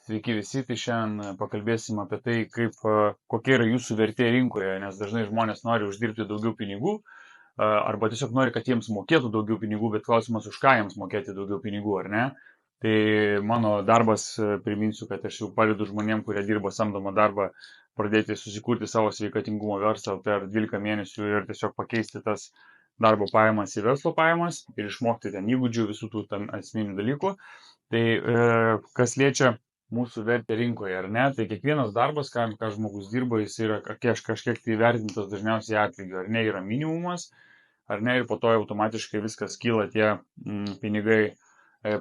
Sveiki visi, tai šiandien pakalbėsim apie tai, kokia yra jūsų vertė rinkoje, nes dažnai žmonės nori uždirbti daugiau pinigų arba tiesiog nori, kad jiems mokėtų daugiau pinigų, bet klausimas, už ką jiems mokėti daugiau pinigų, ar ne? Tai mano darbas, priminsiu, kad aš jau padedu žmonėm, kurie dirba samdomą darbą, pradėti susikurti savo sveikatingumo verslą per 12 mėnesių ir tiesiog pakeisti tas darbo pajamas į verslo pajamas ir išmokti ten įgūdžių, visų tų ten esminių dalykų. Tai kas liečia mūsų vertę rinkoje, ar ne, tai kiekvienas darbas, ką žmogus dirba, jis yra kažkiek tai vertintas dažniausiai atlygiu, ar ne, yra minimumas, ar ne, ir po to automatiškai viskas kyla, tie pinigai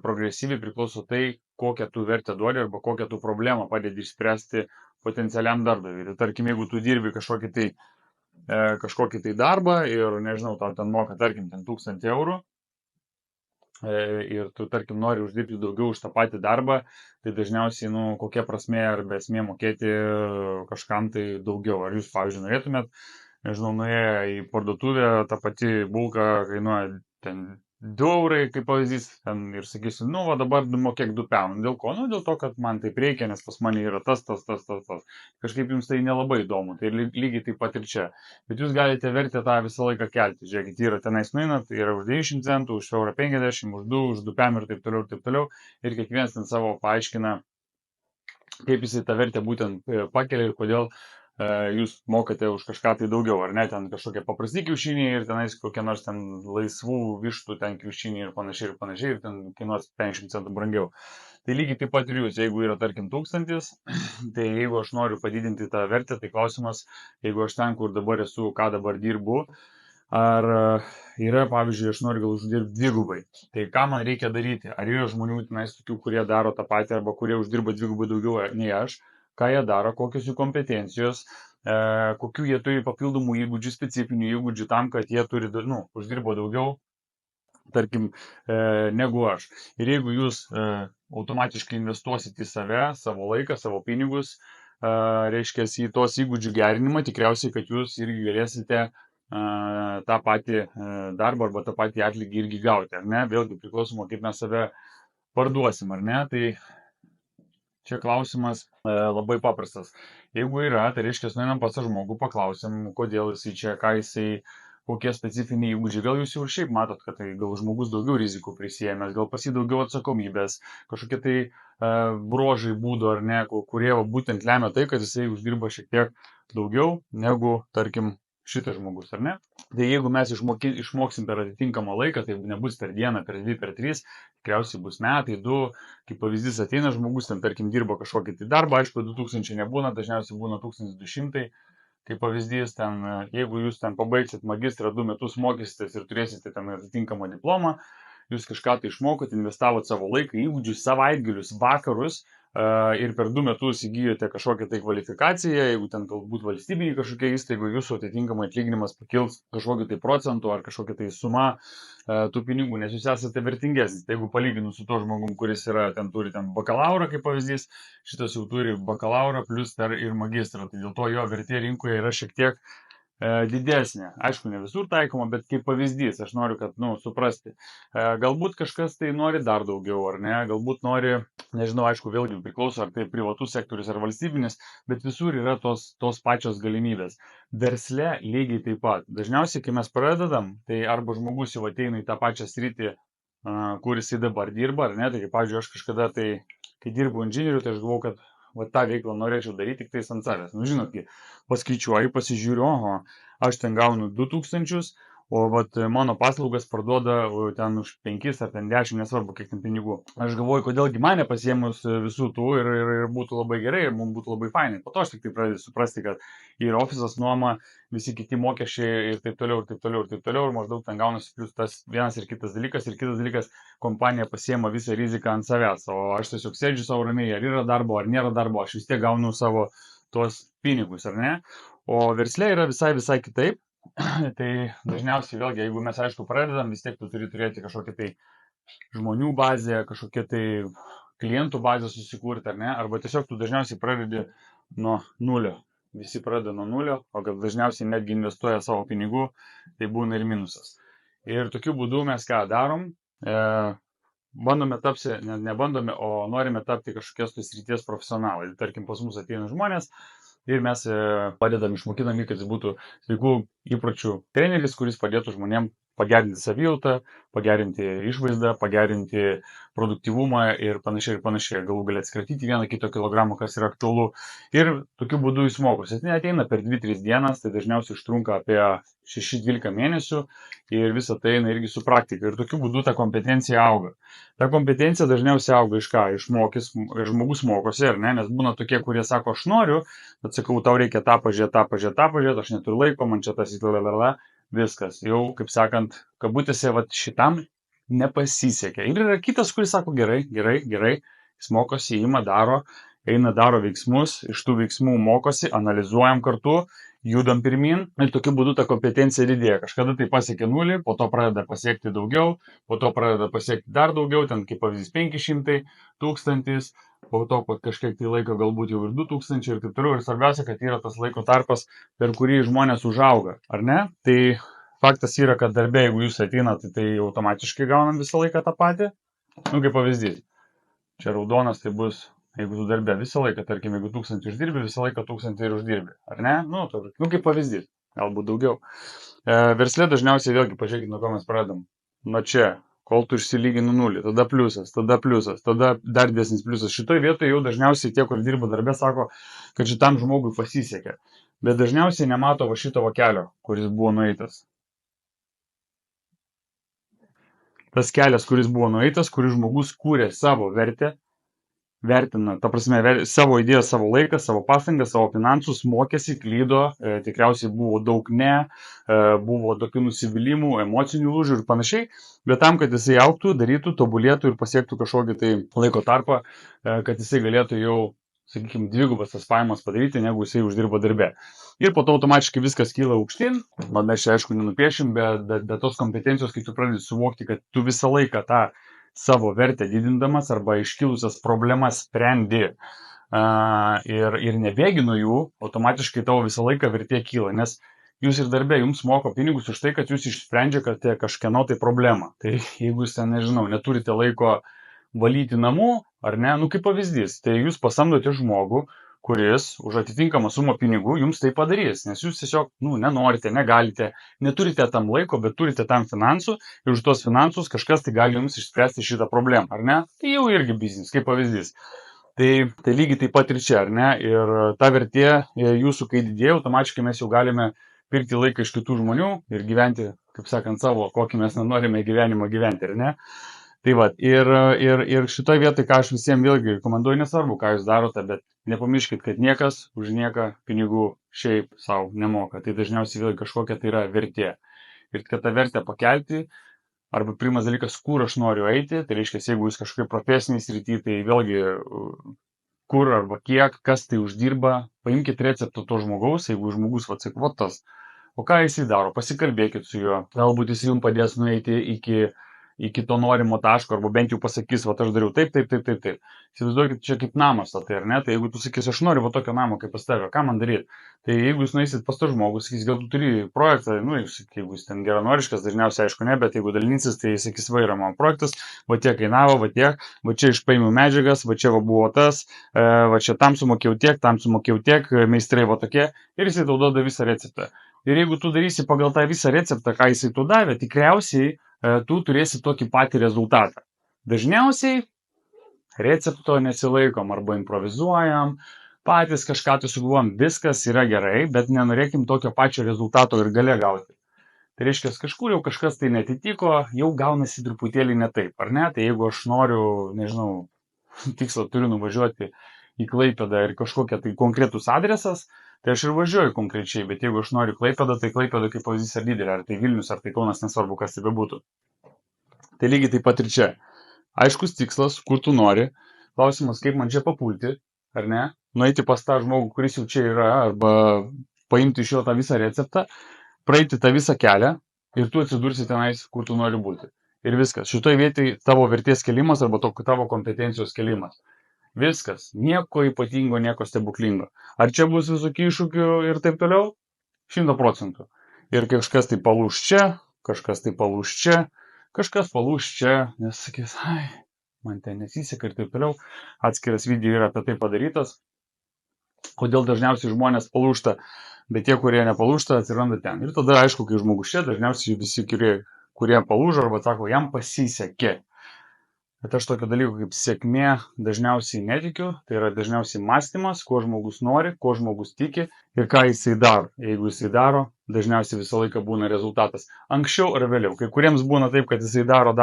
progresyviai priklauso tai, kokią tu vertę duodi arba kokią tu problemą padedi išspręsti potencialiam darbdaviui. Tai tarkim, jeigu tu dirbi kažkokį tai darbą ir, nežinau, tau ten moka, tarkim, 1000 eurų, ir tu, tarkim, nori uždirbti daugiau už tą patį darbą, tai dažniausiai, kokia prasmė arba esmė mokėti kažkam tai daugiau. Ar jūs, pavyzdžiui, norėtumėt, nežinau, nuėję į parduotuvę, ta pati bulka kainuoja ten 2 eurai, kaip pavyzdys, ten ir sakysiu, va dabar mokėk 2 pem. Dėl ko? Dėl to, kad man taip reikia, nes pas mane yra tas. Kažkaip jums tai nelabai įdomu, tai lygiai taip pat ir čia. Bet jūs galite vertę tą visą laiką kelti. Žiūrėkit, yra tenais nueinat, tai yra už 90 centų, už 1,50 €, už 2 pem ir taip toliau, ir taip toliau. Ir kiekvienas ten savo paaiškina, kaip jisai tą vertę būtent pakelia ir kodėl jūs mokate už kažką tai daugiau, ar ne, ten kažkokie paprasti kiaušiniai ir tenais kokie nors ten laisvų vištų ten kiaušiniai ir panašiai, ir ten kainuos 50 centų brangiau. Tai lygiai taip pat ir jūs, jeigu yra, tarkim, 1000, tai jeigu aš noriu padidinti tą vertę, tai klausimas, jeigu aš ten, kur dabar esu, ką dabar dirbu, ar yra, pavyzdžiui, aš noriu gal uždirbti dvigubai. Tai ką man reikia daryti? Ar yra žmonių tenais tokių, kurie daro tą patį arba kurie uždirba dvigubai daugiau nei aš? Ką jie daro, kokios jų kompetencijos, kokių jie turi papildomų įgūdžių, specifinių įgūdžių tam, kad jie turi, uždirbo daugiau, tarkim, negu aš. Ir jeigu jūs automatiškai investuosite į save, savo laiką, savo pinigus, reiškia į tos įgūdžių gerinimą, tikriausiai, kad jūs irgi galėsite tą patį darbą arba tą patį atlygį irgi gauti, ar ne? Vėlgi priklausoma, kaip mes save parduosim, ar ne? Tai čia klausimas labai paprastas. Jeigu yra, tai reiškia, nueinam pas žmogų, paklausim, kodėl jisai čia, kokie specifiniai įgūdžiai. Gal jūs jau ir šiaip matot, kad tai gal žmogus daugiau rizikų prisijėmęs, gal pas jį daugiau atsakomybės, kažkokie tai bruožai būdo ar ne, kurie būtent lemia tai, kad jisai uždirba šiek tiek daugiau negu, tarkim, šitas žmogus, ar ne? Tai jeigu mes išmoksim per atitinkamą laiką, tai nebus per dieną, per 2, per 3, tikriausiai bus metai, 2, kaip pavyzdys ateina žmogus, ten tarkim dirba kažkokį tai darbą, aišku, 2000 nebūna, dažniausiai būna 1200, kaip pavyzdys, ten, jeigu jūs ten pabaigsit magistrą, 2 metus mokysitės ir turėsite ten atitinkamą diplomą, jūs kažką tai išmokot, investavot savo laiką, įgūdžius, savaitgalius, vakarus, ir per 2 metus įgyjote kažkokią tai kvalifikaciją, jeigu ten galbūt valstybiniai kažkokie įstaigai, jūsų atitinkamai atlyginimas pakils kažkokiu tai procentu ar kažkokia tai suma tų pinigų, nes jūs esate vertingesnis. Tai jeigu palyginus su to žmogum, kuris turi bakalaurą, kaip pavyzdys, šitas jau turi bakalaurą plus dar ir magistrą, tai dėl to jo vertė rinkoje yra šiek tiek didesnė. Aišku, ne visur taikoma, bet kaip pavyzdys, aš noriu, kad, suprasti. Galbūt kažkas tai nori dar daugiau, ar ne, galbūt nori, nežinau, aišku, vėlgi priklauso, ar tai privatus sektorius ar valstybinis, bet visur yra tos pačios galimybės. Versle lygiai taip pat. Dažniausiai, kai mes pradedam, tai arba žmogus jau ateina į tą pačią sritį, kur jisai dabar dirba, ar ne, tai, pavyzdžiui, aš kažkada, kai dirbau inžinieriu, tai aš galvojau, kad tą veiklą norėčiau daryti tik tais ant savęs. Žinot, paskaičiuoju, pasižiūriu, aš ten gaunu 2000, o mano paslaugas parduoda ten už 5 ar ten 10, nesvarbu, kiek ten pinigų. Aš galvoju, kodėlgi mane pasiėmus visų tų ir būtų labai gerai ir mums būtų labai fainai. Po to aš tik tai pradedu suprasti, kad ir ofisas nuoma, visi kiti mokesčiai ir taip toliau, ir taip toliau, ir taip toliau, ir maždaug ten gaunasi plus tas vienas ir kitas dalykas, kompanija pasiema visą riziką ant savęs, o aš tiesiog sėdžiu savo ramiai, ar yra darbo, ar nėra darbo, aš vis tiek gaunu savo tuos pinigus, ar ne? O versle yra visai kitaip. Tai dažniausiai vėlgi, jeigu mes, aišku, pradedam, vis tiek tu turi turėti kažkokią tai žmonių bazę, kažkokią tai klientų bazę susikurti, ar ne? Arba tiesiog tu dažniausiai pradedi nuo nulio. Visi pradeda nuo nulio, o kad dažniausiai netgi investuoja savo pinigų, tai būna ir minusas. Ir tokiu būdu mes ką darom? bandome tapti, nebandome, o norime tapti kažkokios tais ryties profesionalai. Tarkim, pas mus ateina žmonės ir mes padedam, išmokinam jį, kad jis būtų sveikų įpročių treneris, kuris padėtų žmonėm pagerinti savijautą, pagerinti išvaizdą, pagerinti produktyvumą ir panašiai ir panašiai. Galų galia atsikratyti 1-2 kilogramų, kas yra aktualu. Ir tokiu būdu jis mokosi. Jis neateina per 2-3 dienas, tai dažniausiai užtrunka apie 6-12 mėnesių ir visą tai eina irgi su praktika. Ir tokiu būdu ta kompetencija auga. Ta kompetencija dažniausiai auga iš ką? Iš žmogus mokosi, ar ne? Nes būna tokie, kurie sako, aš noriu, bet sakau, tau reikia tą pažiūrėti, aš neturiu laiko, man čia tas įtlalala, viskas. Jau, kaip sakant, kabutėse, va šitam nepasisekė. Ir yra kitas, kuris sako, gerai, jis mokosi, ima, daro, eina, daro veiksmus, iš tų veiksmų mokosi, analizuojam kartu, judam pirmin ir tokiu būdu ta kompetencija didėja. Kažkada tai pasiekė 0, po to pradeda pasiekti daugiau, po to pradeda pasiekti dar daugiau, ten kaip pavyzdys 500, 1000, po to po kažkiek tai laiko galbūt jau ir 2000 ir taip toliau. Ir svarbiausia, kad yra tas laiko tarpas, per kurį žmonės užauga, ar ne? Tai faktas yra, kad darbė, jeigu jūs ateinate, tai automatiškai gaunam visą laiką tą patį. Nu, kaip pavyzdys. Čia raudonas tai bus, jeigu tu darbė visą laiką, tarkim, jeigu 1000 uždirbi, visą laiką 1000 ir uždirbi. Ar ne? Nu, kaip pavyzdys. Galbūt daugiau. Versle dažniausiai vėlgi, pažiūrėkit, nuo ko mes pradedam. Nuo čia, kol tu išsilygini 0, tada pliusas, tada dar didesnis pliusas. Šitoje vietoje jau dažniausiai tie, kur dirba darbė, sako, kad šitam žmogui pasisekė. Bet dažniausiai nemato va šito kelio, kuris buvo nueitas. Tas kelias, kuris buvo nueitas, kuris žmogus kūrė savo vertę, vertina, ta prasme, savo idėjas, savo laiką, savo pastangas, savo finansus, mokėsi, klydo, tikriausiai buvo daug buvo tokių nusivylimų, emocinių lūžių ir panašiai, bet tam, kad jisai augtų, darytų, tobulėtų ir pasiektų kažkokį tai laiko tarpą, kad jisai galėtų jau, sakykime, dvigubas tas pajamas padaryti, negu jisai uždirba darbe. Ir po to automatiškai viskas kyla aukštyn, man mes čia aišku nenupiešim, bet tos kompetencijos, kai tu pradedi suvokti, kad tu visą laiką tą savo vertę didindamas arba iškilusias problemas sprendi ir nebėgi nuo jų, automatiškai tavo visą laiką vertė kyla, nes jūs ir darbė jums moko pinigus už tai, kad jūs išsprendžiate kažkieno tai problemą. Tai jeigu jūs ten, nežinau, neturite laiko valyti namų, ar ne, nu kaip pavyzdys, tai jūs pasamdote žmogų, kuris už atitinkamą sumą pinigų jums tai padarys, nes jūs tiesiog, nenorite, negalite, neturite tam laiko, bet turite tam finansų ir už tos finansus kažkas tai gali jums išspręsti šitą problemą, ar ne? Tai jau irgi biznis, kaip pavyzdys. Tai lygiai taip pat ir čia, ar ne? Ir ta vertė jūsų, kai didėja, automatiškai mes jau galime pirkti laiką iš kitų žmonių ir gyventi, kaip sakant, savo, kokį mes nenorime gyvenimą gyventi, ar ne? Tai va, ir šitoje vietoje, ką aš visiems vėlgi rekomenduoju, nesvarbu, ką jūs darote, bet nepamirškit, kad niekas už nieką pinigų šiaip savo nemoka. Tai dažniausiai vėlgi kažkokia tai yra vertė. Ir kad tą vertę pakelti, arba pirmas dalykas, kur aš noriu eiti, tai reiškia, jeigu jūs kažkokie profesiniai srity, tai vėlgi kur arba kiek, kas tai uždirba, paimkite receptą to žmogaus, jeigu žmogus tas, o ką jisai daro, pasikalbėkit su juo, galbūt jis jums padės nueiti iki to norimo taško, arba bent jau pasakys, aš dariau taip. Įsivaizduokit, čia kaip namas, tai ar ne? Tai jeigu tu sakysi, aš noriu tokio namo kaip pas tave, ką man daryti? Tai jeigu jūs nueisit pas to žmogus, sakys, gal tu turi projektą, jeigu jis ten geranoriškas, dažniausiai aišku ne, bet jeigu dalinsis, tai sakys, yra mano projektas, va tiek kainavo, va čia išpaimiau medžiagas, va čia buvo tas, va čia tam sumokėjau tiek, meistrai va tokie, ir jisai tau duoda visą receptą. Ir jeigu tu darysi pagal tą visą receptą, ką jisai tu davė, tikriausiai tu turėsi tokį patį rezultatą. Dažniausiai recepto nesilaikom arba improvizuojam, patys kažką tai sugalvojam, viskas yra gerai, bet nenorėkim tokio pačio rezultato ir gale gauti. Tai reiškia, kažkur jau kažkas tai netitiko, jau gaunasi truputėlį ne taip, ar ne? Tai jeigu aš noriu, nežinau, tikslą turiu nuvažiuoti į Klaipėdą ir kažkokia tai konkretus adresas, tai aš ir važiuoju konkrečiai, bet jeigu aš noriu Klaipėdą, tai Klaipėda kaip pavyzdys ar didelė, ar tai Vilnius, ar tai Kaunas, nesvarbu, kas tai bebūtų. Tai lygiai taip pat ir čia. Aiškus tikslas, kur tu nori, klausimas, kaip man čia papulti, ar ne, nueiti pas tą žmogų, kuris jau čia yra, arba paimti iš jo tą visą receptą, praeiti tą visą kelią ir tu atsidursi tenais, kur tu nori būti. Ir viskas. Šitoje vietoje tavo vertės kelimas arba tavo kompetencijos kelimas. Viskas. Nieko ypatingo, nieko stebuklingo. Ar čia bus visokių iššūkių ir taip toliau? 100%. Ir kažkas tai palūš čia, kažkas tai palūš čia, kažkas palūš čia, nes sakys, man ten nesiseka ir taip toliau. Atskiras video yra apie tai padarytas. Kodėl dažniausiai žmonės palūžta, bet tie, kurie nepalūžta, atsiranda ten. Ir tada, aišku, kai žmogus čia, dažniausiai visi, kurie palūžo, arba sako, jam pasisekė. Bet aš tokio dalyko kaip sėkmė dažniausiai netikiu, tai yra dažniausiai mąstymas, ko žmogus nori, ko žmogus tiki ir ką jisai daro. Jeigu jisai daro, dažniausiai visą laiką būna rezultatas. Anksčiau ar vėliau. Kai kuriems būna taip, kad jisai daro,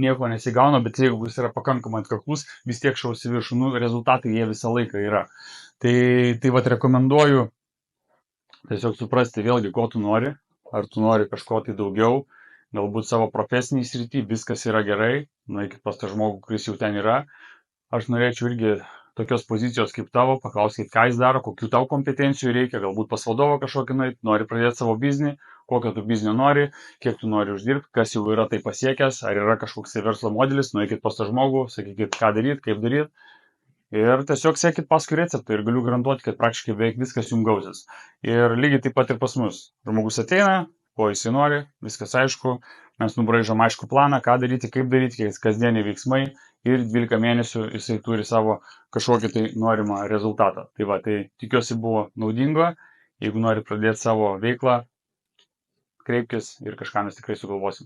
nieko nesigauna, bet jeigu jis yra pakankamai atkaklus, vis tiek šaus į viršų, rezultatai jie visą laiką yra. Tai vat rekomenduoju tiesiog suprasti vėlgi, ko tu nori, ar tu nori kažko tai daugiau, galbūt savo profesiniai srity, viskas yra gerai, nueikit pas tą žmogų, kuris jau ten yra. Aš norėčiau irgi tokios pozicijos kaip tavo, paklauskit, ką jis daro, kokių tau kompetencijų reikia, galbūt pas vadovą kažkokį nueit, nori pradėti savo biznį, kokio tu biznio nori, kiek tu nori uždirbti, kas jau yra tai pasiekęs, ar yra kažkoks verslo modelis, nueikit pas tą žmogų, sakykit, ką daryti, kaip daryti. Ir tiesiog sekit paskui receptą ir galiu garantuoti, kad praktiškai beveik viskas jums gausis. Ir lygiai taip pat ir pas mus. Žmogus ateina, ko jisai nori, viskas aišku, mes nubraižom aišku planą, ką daryti, kaip daryti, kasdieniai veiksmai ir 12 mėnesių jisai turi savo kažkokį tai norimą rezultatą. Tai va, tai tikiuosi buvo naudinga, jeigu nori pradėti savo veiklą, kreipkis ir kažką mes tikrai sugalvosim.